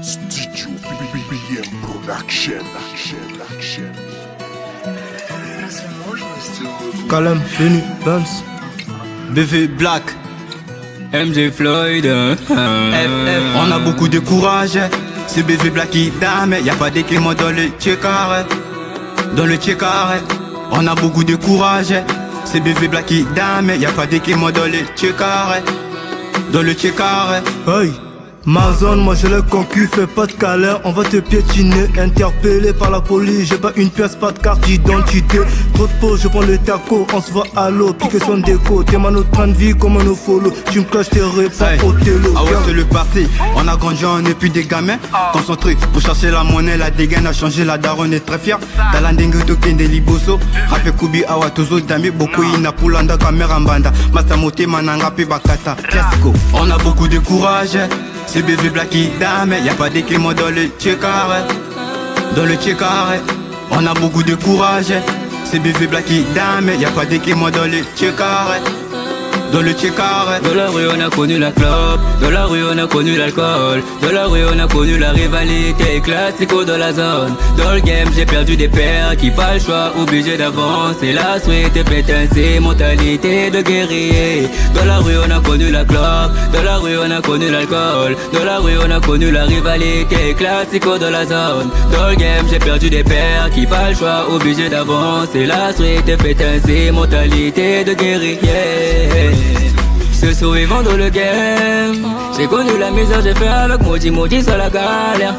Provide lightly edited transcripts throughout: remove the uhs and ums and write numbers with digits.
Studio BBM Production. Calum, Benny, Vance, BV Black, MJ Floyd, FF. On a beaucoup de courage, c'est BV Black qui dame. Y'a pas d'éclairement dans le check-carré. Dans le check-carré, on a beaucoup de courage, c'est BV Black qui dame. Y'a pas d'éclairement dans le check-carré. Dans le check-carré. Hey, ma zone, moi j'ai le concu, fais pas de câlin, on va te piétiner, interpellé par la police, j'ai pas une pièce, pas de carte d'identité. Trop de pause, je prends le taco, on se voit à l'eau, piqué son déco, t'es man au train de vie comme un no follow, tu me clashes tes réponses au télo. Ah ouais c'est le passé, on a grandi, on n'est plus des gamins, concentrés pour chercher la monnaie, la dégaine a changé, la daronne est très fière. Talandengue tokende liboso, rappe kubi awa tozo dami, beaucoup ina pulanda kamera mbanda, masamote mananga pe bakata, fiasco. On a beaucoup de courage, c'est BV Black qui dame, y'a pas d'éclairement dans le check-carré. Dans le check-carré, on a beaucoup de courage, c'est BV Black qui dame, y'a pas d'éclairement dans le check-carré. Dans le check-carré. Dans la rue on a connu la clope, dans la rue on a connu l'alcool, dans la rue on a connu la rivalité, classico dans la zone. Dans le game j'ai perdu des pères qui pas le choix, obligé d'avancer. La suite est pétain, c'est mentalité de guerrier. Dans la rue on a connu la clope, dans la rue on a connu l'alcool, dans la rue on a connu la rivalité, classico dans la zone. Dans le game j'ai perdu des pères qui pas le choix, obligé d'avancer. La suite est pétain, c'est mentalité de guerrier. Ce survivant dans le game, j'ai connu la misère, j'ai fait avec maudit sur la galère.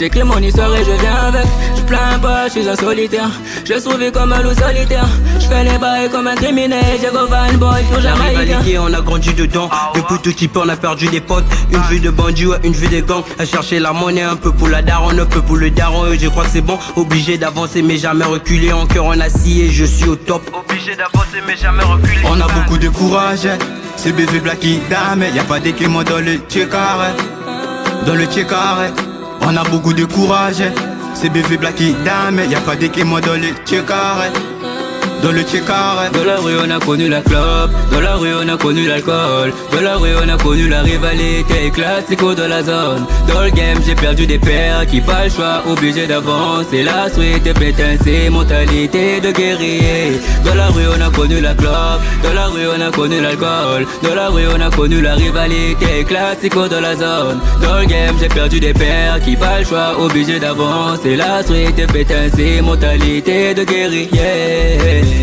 J'écris mon histoire et je viens avec. Je plains pas, je suis un solitaire. Je survis comme un loup solitaire. Je fais les bails comme un criminel. J'ai go van boy pour jamais. La rivalité, on a grandi dedans. Depuis tout petit peu, on a perdu des potes. Une vie de bandit, ouais, une vie de gang. À chercher la monnaie, un peu pour la daronne, un peu pour le daron. Et je crois que c'est bon. Obligé d'avancer, mais jamais reculer. En cœur en acier, je suis au top. Obligé d'avancer, mais jamais reculer. On a beaucoup de courage. C'est BV Black qui dame. Y'a pas d'éclairement dans le check-carré. Dans le check-carré. On a beaucoup de courage, c'est BV Black qui dame, y'a pas d'éclairement dans le check-carré. Dans le check-carré. Dans la rue on a connu la clope, dans la rue on a connu l'alcool, dans la rue on a connu la rivalité, classico dans la zone. Dans le game j'ai perdu des pères qui pas le choix, obligé d'avancer. La suite est pétain, c'est mentalité de guerrier. Dans la rue on a connu la clope, dans la rue on a connu l'alcool, dans la rue on a connu la rivalité, classico dans la zone. Dans le game j'ai perdu des pères qui pas le choix, obligé d'avancer. La suite est pétain, c'est mentalité de guerrier.